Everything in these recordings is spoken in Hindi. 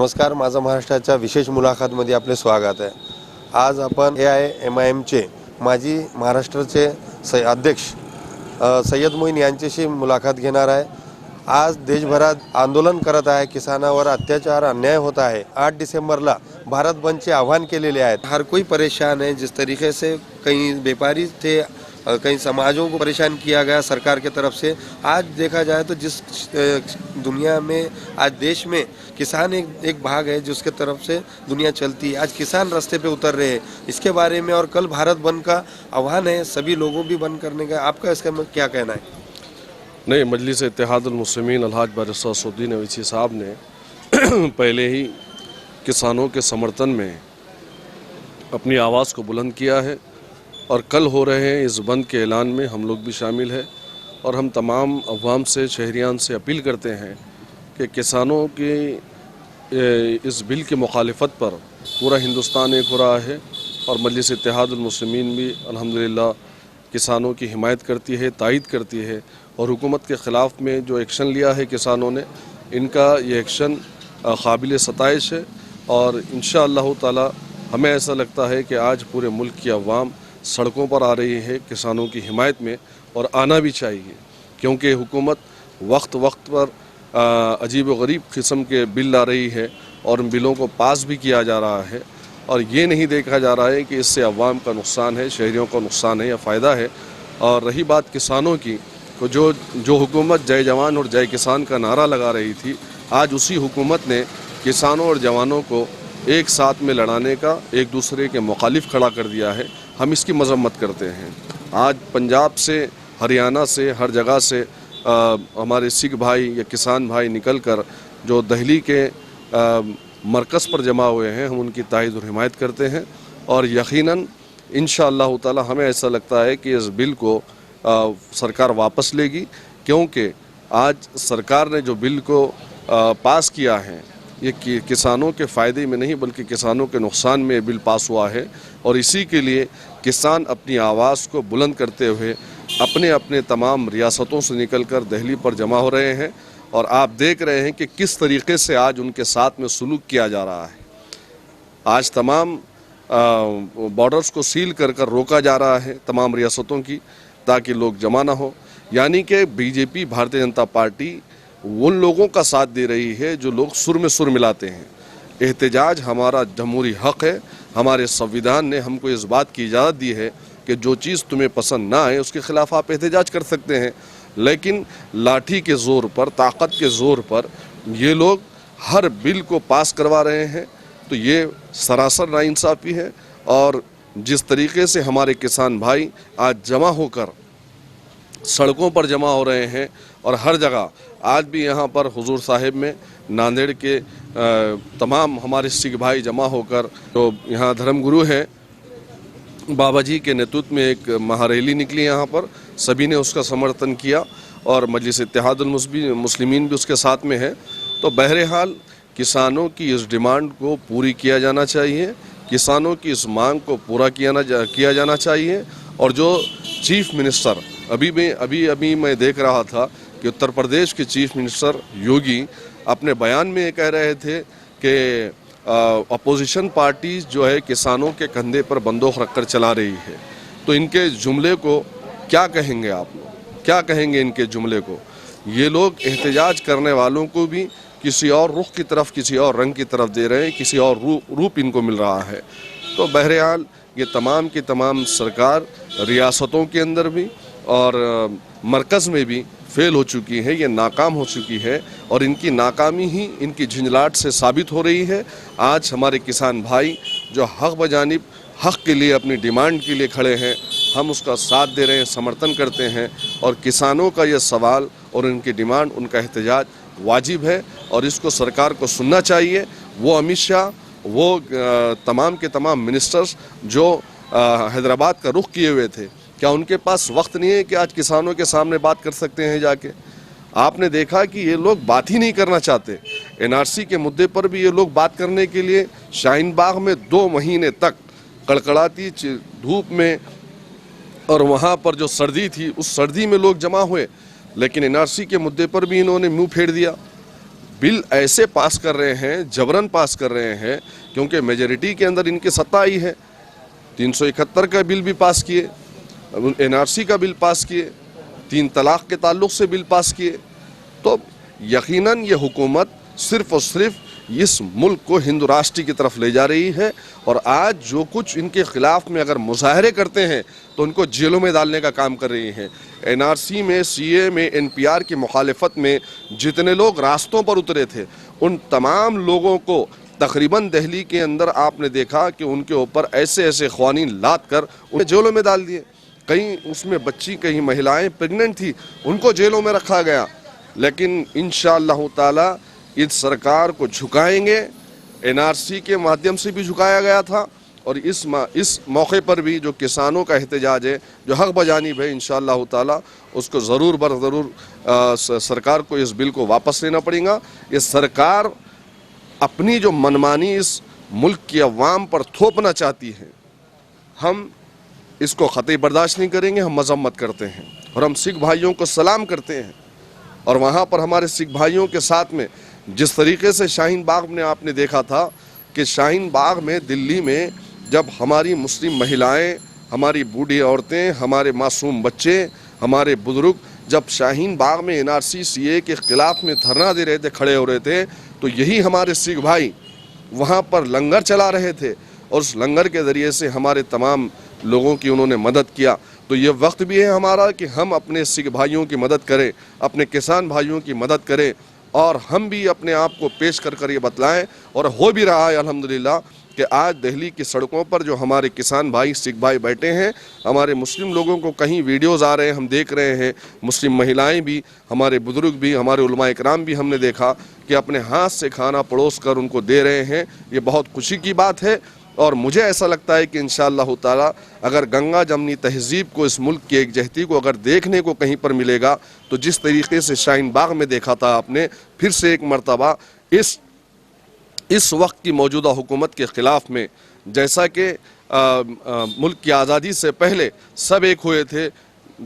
नमस्कार, माझा महाराष्ट्राच्या विशेष मुलाखतमध्ये आपले स्वागत आहे। आज आपण AIMIMचे माजी महाराष्ट्राचे अध्यक्ष सय्यद मोईन यांच्याशी मुलाखत घेणार आहे। आज देशभरात आंदोलन करत आहे, किसानावर अत्याचार अन्याय होता है। 8 दिसंबरला भारत बंदचे आह्वान केलेले आहेत। हर कोई परेशान है। जिस तरीके से कई व्यापारी थे, कई समाजों को परेशान किया गया सरकार के तरफ से। आज देखा जाए तो जिस दुनिया में आज देश में किसान एक भाग है जिसके तरफ से दुनिया चलती है। आज किसान रास्ते पे उतर रहे हैं। इसके बारे में और कल भारत बंद का आह्वान है, सभी लोगों भी बंद करने का। आपका इसका क्या कहना है? नहीं, मजलिस इत्तेहादुल मुस्लिमीन अलहाज बारिस्ता असदुद्दीन अवैसी साहब ने पहले ही किसानों के समर्थन में अपनी आवाज़ को बुलंद किया है और कल हो रहे हैं इस बंद के ऐलान में हम लोग भी शामिल है। और हम तमाम अवाम से, शहरियान से अपील करते हैं कि किसानों की इस बिल की मुखालिफत पर पूरा हिंदुस्तान एक हो रहा है और मजलिस इत्तेहादुल मुस्लिमीन भी अल्हम्दुलिल्लाह किसानों की हिमायत करती है, तायद करती है। और हुकूमत के ख़िलाफ़ में जो एक्शन लिया है किसानों ने, इनका ये एक्शन काबिल सताइश है। और इंशाअल्लाह ताला हमें ऐसा लगता है कि आज पूरे मुल्क की अवाम सड़कों पर आ रही है किसानों की हिमायत में, और आना भी चाहिए, क्योंकि हुकूमत वक्त वक्त पर अजीब व गरीब किस्म के बिल ला रही है और उन बिलों को पास भी किया जा रहा है। और ये नहीं देखा जा रहा है कि इससे अवाम का नुकसान है, शहरियों का नुकसान है या फ़ायदा है। और रही बात किसानों की, तो जो हुकूमत जय जवान और जय किसान का नारा लगा रही थी, आज उसी हुकूमत ने किसानों और जवानों को एक साथ में लड़ाने का, एक दूसरे के मुखालिफ खड़ा कर दिया है। हम इसकी मजम्मत करते हैं। आज पंजाब से, हरियाणा से, हर जगह से हमारे सिख भाई या किसान भाई निकल कर जो दिल्ली के मरकज़ पर जमा हुए हैं, हम उनकी तायद और हिमायत करते हैं। और यकीनन इंशाअल्लाह ताला हमें ऐसा लगता है कि इस बिल को सरकार वापस लेगी, क्योंकि आज सरकार ने जो बिल को पास किया है ये किसानों के फ़ायदे में नहीं बल्कि किसानों के नुकसान में बिल पास हुआ है। और इसी के लिए किसान अपनी आवाज़ को बुलंद करते हुए अपने अपने तमाम रियासतों से निकलकर दिल्ली पर जमा हो रहे हैं। और आप देख रहे हैं कि किस तरीके से आज उनके साथ में सलूक किया जा रहा है। आज तमाम बॉर्डर्स को सील कर कर रोका जा रहा है तमाम रियासतों की, ताकि लोग जमा ना हो। यानी कि बीजेपी, भारतीय जनता पार्टी उन लोगों का साथ दे रही है जो लोग सुर में सुर मिलाते हैं। एहतजाज हमारा जमहूरी हक़ है। हमारे संविधान ने हमको इस बात की इजाज़त दी है कि जो चीज़ तुम्हें पसंद ना आए उसके ख़िलाफ़ आप एहतजाज कर सकते हैं। लेकिन लाठी के ज़ोर पर, ताकत के ज़ोर पर ये लोग हर बिल को पास करवा रहे हैं, तो ये सरासर नाइंसाफ़ी है। और जिस तरीके से हमारे किसान भाई आज जमा होकर सड़कों पर जमा हो रहे हैं, और हर जगह आज भी यहाँ पर हुजूर साहिब में नांदेड़ के तमाम हमारे सिख भाई जमा होकर, तो यहाँ धर्मगुरु हैं बाबा जी के नेतृत्व में एक महारैली निकली यहाँ पर, सभी ने उसका समर्थन किया और मजलिस इत्तेहादुल मुस्लिमीन भी उसके साथ में है। तो बहरहाल किसानों की इस डिमांड को पूरी किया जाना चाहिए, किसानों की इस मांग को पूरा किया जाना चाहिए। और जो चीफ मिनिस्टर अभी मैं देख रहा था कि उत्तर प्रदेश के चीफ मिनिस्टर योगी अपने बयान में ये कह रहे थे कि अपोजिशन पार्टीज जो है किसानों के कंधे पर बंदूक रखकर चला रही है। तो इनके जुमले को क्या कहेंगे आप लोग? क्या कहेंगे इनके जुमले को? ये लोग एहतजाज करने वालों को भी किसी और रुख की तरफ, किसी और रंग की तरफ दे रहे हैं, किसी और रूप इनको मिल रहा है। तो बहरहाल ये तमाम की तमाम सरकार रियासतों के अंदर भी और मरकज़ में भी फेल हो चुकी है, ये नाकाम हो चुकी है। और इनकी नाकामी ही इनकी झंझलाहट से साबित हो रही है। आज हमारे किसान भाई जो हक़ बजानिब हक़ के लिए, अपनी डिमांड के लिए खड़े हैं, हम उसका साथ दे रहे हैं, समर्थन करते हैं। और किसानों का ये सवाल और उनकी डिमांड, उनका एहतजाज वाजिब है और इसको सरकार को सुनना चाहिए। वो अमित शाह, वो तमाम के तमाम मिनिस्टर्स जो हैदराबाद का रुख किए हुए थे, क्या उनके पास वक्त नहीं है कि आज किसानों के सामने बात कर सकते हैं जाके? आपने देखा कि ये लोग बात ही नहीं करना चाहते। NRC के मुद्दे पर भी ये लोग बात करने के लिए शाहीन बाग में 2 महीने तक कड़कड़ाती धूप में, और वहाँ पर जो सर्दी थी उस सर्दी में लोग जमा हुए, लेकिन NRC के मुद्दे पर भी इन्होंने मुंह फेर दिया। बिल ऐसे पास कर रहे हैं, जबरन पास कर रहे हैं, क्योंकि मेजॉरिटी के अंदर इनकी सत्ता आई है। 371 का बिल भी पास किए, NRC का बिल पास किए, 3 तलाक के ताल्लुक से बिल पास किए। तो यकीनन ये हुकूमत सिर्फ और सिर्फ इस मुल्क को हिंदू राष्ट्र की तरफ ले जा रही है। और आज जो कुछ इनके खिलाफ में अगर मुजाहरे करते हैं तो उनको जेलों में डालने का काम कर रही हैं। NRC में, CA में, NPR की मुखालिफत में जितने लोग रास्तों पर उतरे थे, उन तमाम लोगों को तकरीबन दिल्ली के अंदर आपने देखा कि उनके ऊपर ऐसे ऐसे क़वानीन लाद कर उन्हें जेलों में डाल दिए। कहीं उसमें बच्ची, कहीं महिलाएं प्रेग्नेंट थी, उनको जेलों में रखा गया। लेकिन इंशाअल्लाह ताला इस सरकार को झुकाएंगे। NRC के माध्यम से भी झुकाया गया था, और इस मौके पर भी जो किसानों का एहतजाज है, जो हक बजानिब है, इंशाअल्लाह ताला उसको ज़रूर बर ज़रूर सरकार को इस बिल को वापस लेना पड़ेगा। ये सरकार अपनी जो मनमानी इस मुल्क की अवाम पर थोपना चाहती है, हम इसको ख़तई बर्दाश्त नहीं करेंगे। हम मजम्मत करते हैं और हम सिख भाइयों को सलाम करते हैं। और वहाँ पर हमारे सिख भाइयों के साथ में जिस तरीके से शाहीन बाग में आपने देखा था कि शाहीन बाग में, दिल्ली में, जब हमारी मुस्लिम महिलाएं, हमारी बूढ़ी औरतें, हमारे मासूम बच्चे, हमारे बुजुर्ग जब शाहीन बाग में NRC CA के ख़िलाफ़ में धरना दे रहे थे, खड़े हो रहे थे, तो यही हमारे सिख भाई वहाँ पर लंगर चला रहे थे और उस लंगर के ज़रिए से हमारे तमाम लोगों की उन्होंने मदद किया। तो ये वक्त भी है हमारा कि हम अपने सिख भाइयों की मदद करें, अपने किसान भाइयों की मदद करें, और हम भी अपने आप को पेश कर ये बतलाएं। और हो भी रहा है अल्हम्दुलिल्लाह कि आज दिल्ली की सड़कों पर जो हमारे किसान भाई, सिख भाई बैठे हैं, हमारे मुस्लिम लोगों को कहीं वीडियोज़ आ रहे हैं, हम देख रहे हैं, मुस्लिम महिलाएं भी, हमारे बुजुर्ग भी, हमारे उलमा इकराम भी हमने देखा कि अपने हाथ से खाना परोस कर उनको दे रहे हैं। ये बहुत खुशी की बात है। और मुझे ऐसा लगता है कि इंशाअल्लाह ताला अगर गंगा जमनी तहज़ीब को, इस मुल्क की एकजहती को अगर देखने को कहीं पर मिलेगा, तो जिस तरीके से शाहीन बाग में देखा था आपने, फिर से एक मर्तबा इस वक्त की मौजूदा हुकूमत के ख़िलाफ़ में, जैसा कि मुल्क की आज़ादी से पहले सब एक हुए थे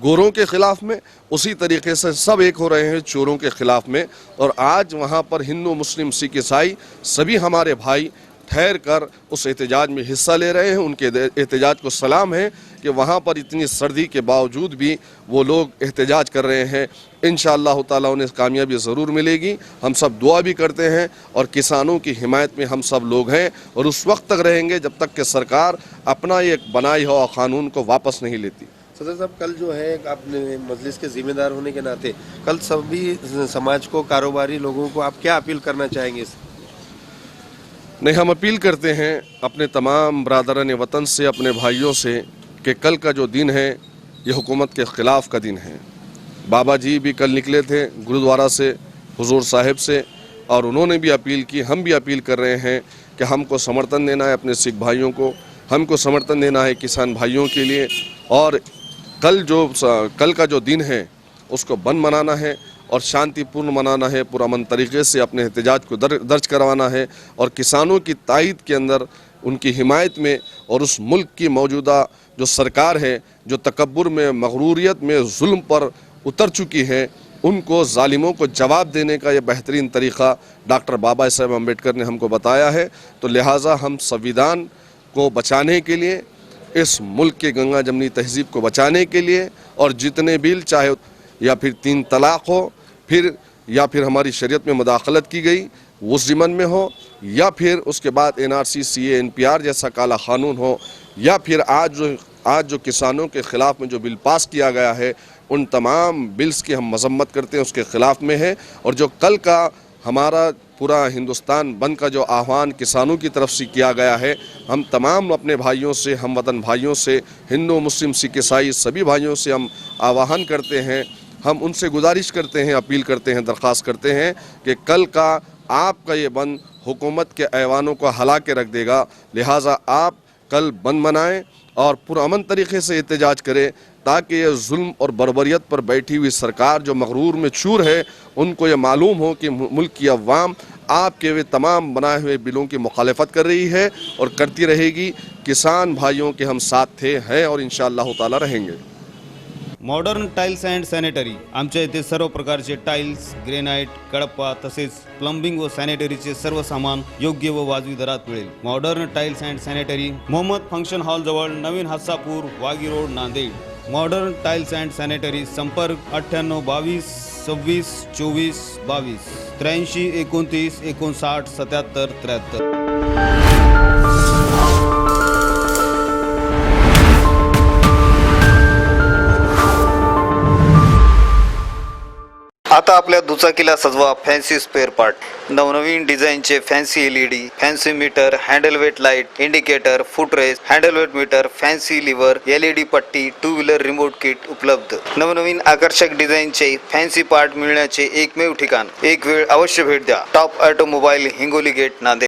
गोरों के ख़िलाफ़ में, उसी तरीके से सब एक हो रहे हैं चोरों के ख़िलाफ़ में। और आज वहाँ पर हिंदू, मुस्लिम, सिख, ईसाई सभी हमारे भाई ठहर कर उस एहतजाज में हिस्सा ले रहे हैं। उनके एहतजाज को सलाम है कि वहाँ पर इतनी सर्दी के बावजूद भी वो लोग एहतजाज कर रहे हैं। इंशाअल्लाह ताला उन्हें कामयाबी ज़रूर मिलेगी। हम सब दुआ भी करते हैं और किसानों की हिमायत में हम सब लोग हैं, और उस वक्त तक रहेंगे जब तक कि सरकार अपना एक बनाई हुआ कानून को वापस नहीं लेती। सदर साहब, कल जो है आपने मजलिस के जिम्मेदार होने के नाते कल सभी समाज को, कारोबारी लोगों को आप क्या अपील करना चाहेंगे? नहीं, हम अपील करते हैं अपने तमाम बरादरान वतन से, अपने भाइयों से, कि कल का जो दिन है ये हुकूमत के ख़िलाफ़ का दिन है। बाबा जी भी कल निकले थे गुरुद्वारा से, हुजूर साहिब से, और उन्होंने भी अपील की, हम भी अपील कर रहे हैं कि हमको समर्थन देना है अपने सिख भाइयों को, हमको समर्थन देना है किसान भाइयों के लिए, और कल का जो दिन है उसको बंद मनाना है और शांतिपूर्ण मनाना है, पुरअमन तरीके से अपने एहतजाज को दर्ज करवाना है, और किसानों की तायद के अंदर, उनकी हिमायत में, और उस मुल्क की मौजूदा जो सरकार है, जो तकब्बुर में, मगरूरियत में, जुल्म पर उतर चुकी है, उनको, जालिमों को जवाब देने का ये बेहतरीन तरीक़ा डॉक्टर बाबा साहब अम्बेडकर ने हमको बताया है। तो लिहाजा हम संविधान को बचाने के लिए, इस मुल्क के गंगा जमनी तहज़ीब को बचाने के लिए, और जितने बिल, चाहे या फिर 3 तलाक हो, या फिर हमारी शरीयत में मुदाखलत की गई उस ज़िमन में हो, या फिर उसके बाद NRC CA NPR जैसा काला क़ानून हो, या फिर आज जो किसानों के ख़िलाफ़ में जो बिल पास किया गया है, उन तमाम बिल्स की हम मजम्मत करते हैं, उसके ख़िलाफ़ में है। और जो कल का हमारा पूरा हिंदुस्तान बंद का जो आह्वान किसानों की तरफ से किया गया है, हम तमाम अपने भाइयों से, हम वतन भाइयों से, हिंदू, मुस्लिम, सिख, ईसाई सभी भाइयों से हम आह्वान करते हैं, हम उनसे गुजारिश करते हैं, अपील करते हैं, दरख्वास्त करते हैं कि कल का आपका ये बंद हुकूमत के ऐवानों को हिला के रख देगा। लिहाजा आप कल बंद मनाएं और पुरअमन तरीके से एहतजाज करें, ताकि ये जुल्म और बर्बरियत पर बैठी हुई सरकार जो मगरूर में चूर है, उनको ये मालूम हो कि मुल्क की अवाम आपके वे तमाम बनाए हुए बिलों की मुखालफत कर रही है और करती रहेगी। किसान भाइयों के हम साथ थे, हैं और इंशाअल्लाह ताला रहेंगे। मॉडर्न टाईल्स अँड सॅनिटरी आमच्या इथे सर्व प्रकारचे टाईल्स, ग्रेनाइट, कडप्पा तसेच प्लंबिंग व सॅनिटरीचे सर्व सामान योग्य व वाजवी दरात मिळेल. Modern tiles and sanitary, Mohammed function hall जवळ, नवीन Hassapur, Waghi road, Nanded. Modern tiles and sanitary. संपर्क 98 22 26 24 22 83 29 59 77 73. आता आपल्या दुचाकीला सजवा फॅन्सी स्पेअर पार्ट. नवनवीन डिझाईनचे fancy LED, fancy meter, handle weight light, indicator, footrest, handle weight meter, fancy lever, LED पट्टी, 2 व्हीलर रिमोट किट उपलब्ध. नवनवीन आकर्षक डिझाईनचे फॅन्सी पार्ट मिळण्याचे एकमेव ठिकाण. एक वेळ अवश्य भेट द्या. Top automobile, Hingoli gate, Nanded.